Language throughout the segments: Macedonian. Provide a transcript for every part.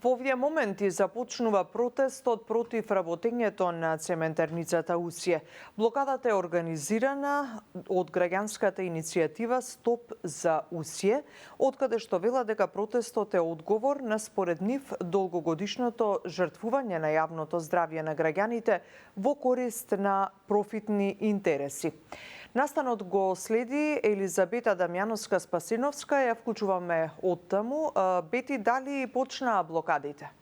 Во овие моменти започнува протестот против работењето на цементарницата Усје. Блокадата е организирана од граѓанската иницијатива Стоп за Усје, откаде што вела дека протестот е одговор на според нив долгогодишното жртвување на јавното здравје на граѓаните во корист на профитни интереси. Настанот го следи Елизабета Дамјановска-Спасиновска, ја вклучуваме од таму. Бети, дали почнаа блокадите?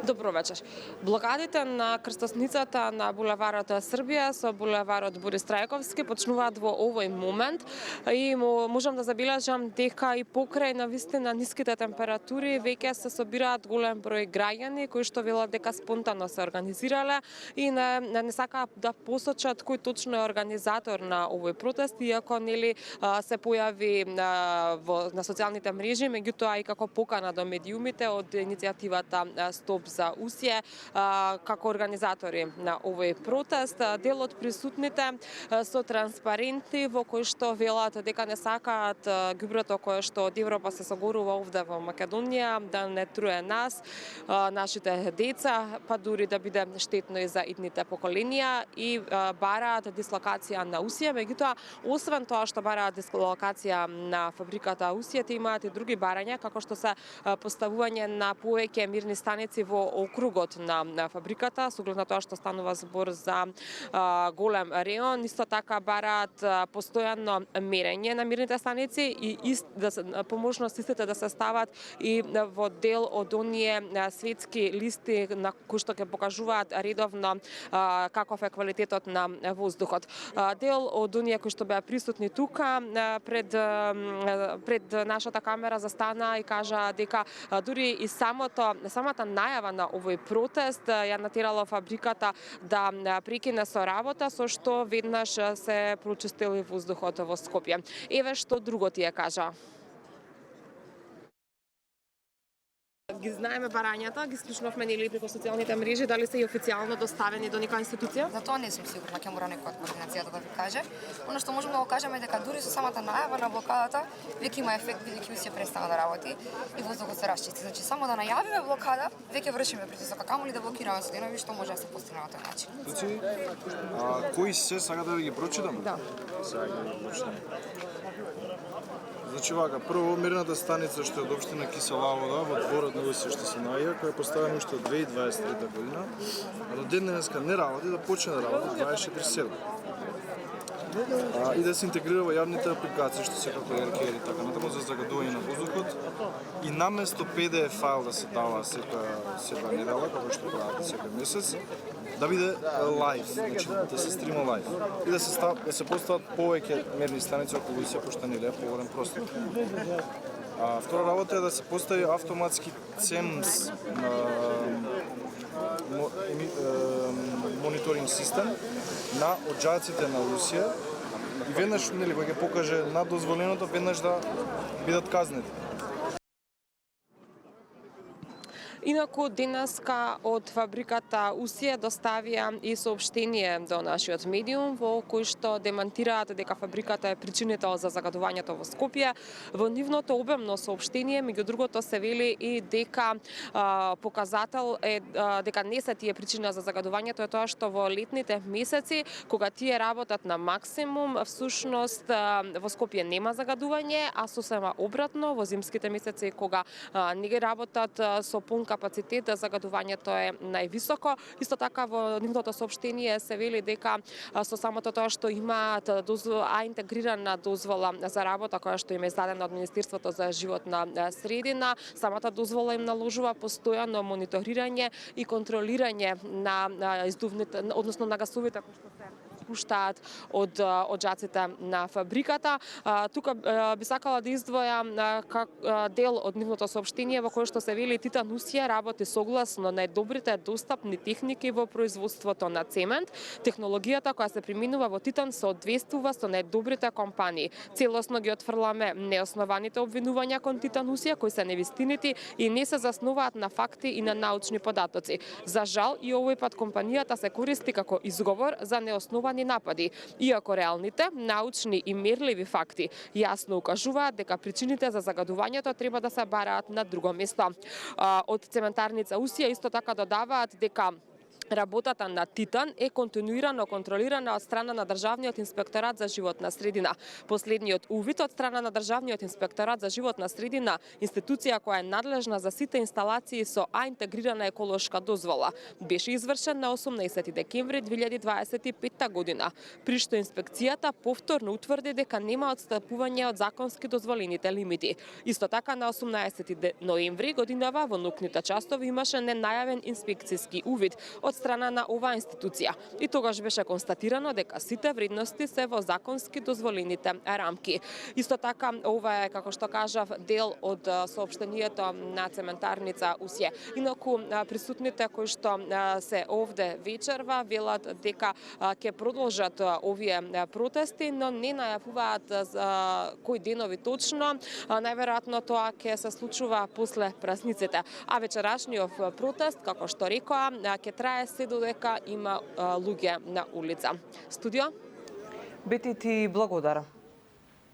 Добро вечер. Блокадите на крстосницата на булеварот Србија со булеварот Борис Трајковски почнуваат во овој момент и можам да забележам дека и покрај навистина ниските температури веќе се собираат голем број граѓани кои што велат дека спонтано се организирале и не сакаат да посочат кој точно е организатор на овој протест, иако нели се појави на социјалните мрежи, меѓутоа и како покана до медиумите од иницијативата Стоп за Усје како организатори на овој протест. Дел од присутните со транспаренти во кои што велат дека не сакаат ѓубрето кое што од Европа се согорува овде во Македонија да не труе нас, нашите деца, па дури да биде штетно и за идните поколенија и бараат дислокација на Усје. Меѓутоа, освен тоа што бараат дислокација на фабриката Усје, имаат и други барања, како што се поставување на повеќе мирни станици во округот на фабриката, согласно тоа што станува збор за голем реон. Исто така бараат постојано мерење на мирните станици и по можност истите да се стават и во дел од оние светски листи на кои што ќе покажуваат редовно каков е квалитетот на воздухот. Дел од оние кои што беа присутни тука пред нашата камера застана и кажа дека дури и самата најава на овој протест ја натерала фабриката да прекине со работа, со што веднаш се прочистил и воздухот во Скопје. Еве што друго ти ја кажа. Ги знаеме барањата, ги слушнавме нели преку социјалните мрежи, дали се и официјално доставени до нека институција? За тоа не сум сигурна, ќе мора некој од координацијата да ви каже. Оно што можеме да го кажеме дека дури со самата најава на блокадата веќе има ефект бидејќи Усје престана да работи и воздухот се расчисти. Значи само да најавиме блокада, веќе вршиме притисок, а камо ли да блокираме со денови што може да се постигне на тој начин. Кои се сака да ви ги прочитам? Да. Сега ги прочитам. Значи вака, прво мерната станица што е од општина Кисела Вода во дворот на Усје што се наоѓа, која е поставена уште од 2023 година, а до ден денеска не работи, да почне да работи 24/7. И да се интегрира во јавните апликации што се како РКР и така натаму за загадување на воздухот и наместо PDF файл да се дава секоја недела, како што прават секој месец, да биде лайв, значи да се стрима лайв и да се постават повеќе мерни станици околу Усје, пошто нели е поголем простор. Втора работа е да се постави автоматски ЦЕМС мониторинг систем на оџаците на Усје и веднаш нели кога ќе покаже над дозволеното, веднаш да бидат казнети. Инаку денеска од фабриката Усје доставија и соопштение до нашиот медиум во кој што демантираат дека фабриката е причинител за загадувањето во Скопје. Во нивното обемно соопштение, меѓу другото, се вели и дека показател е дека не се тие причина за загадувањето е тоа што во летните месеци кога тие работат на максимум, всушност во Скопје нема загадување, а сосема обратно во зимските месеци кога не ги работат со пун капацитет, загадувањето е највисоко. Исто така во нивното соопштение се вели дека со самото тоа што имаат интегрирана дозвола за работа која што им е издадена од Министерството за животна средина, самата дозвола им наложува постојано мониторирање и контролирање на издувните, односно на гасовите кои што се пуштаат од оџаците на фабриката. Тука би сакала да издвојам дел од нивното соопштение во кое што се вели Титан Усје работи согласно најдобрите достапни техники во производството на цемент. Технологијата која се применува во Титан соодветствува со најдобрите компании. Целосно ги отфрламе неоснованите обвинувања кон Титан Усје кои се невистинити и не се заснуваат на факти и на научни податоци. За жал и овој пат компанијата се користи како изговор за неосновани организовани напади, иако реалните, научни и мерливи факти јасно укажуваат дека причините за загадувањето треба да се бараат на друго место. Од цементарница Усија исто така додаваат дека работата на Титан е континуирано контролирана од страна на Државниот инспекторат за животна средина. Последниот увид од страна на Државниот инспекторат за животна средина, институција која е надлежна за сите инсталации со интегрирана еколошка дозвола, беше извршен на 18 декември 2025 година, при што инспекцијата повторно утврди дека нема отстапување од законски дозволените лимити. Исто така на 18 ноември годинава во наукните часови имаше ненајавен инспекцијски увид од страна на оваа институција. И тогаш беше констатирано дека сите вредности се во законски дозволените рамки. Исто така, ова е, како што кажав, дел од соопштението на цементарница Усија. Инаку, присутните кои што се овде вечерва велат дека ќе продолжат овие протести, но не најавуваат кои денови точно. Најверојатно тоа ќе се случува после празниците. А вечерашниот протест, како што рекоа, ќе трае се додека има луѓе на улица. Студио? Бети ти благодарам.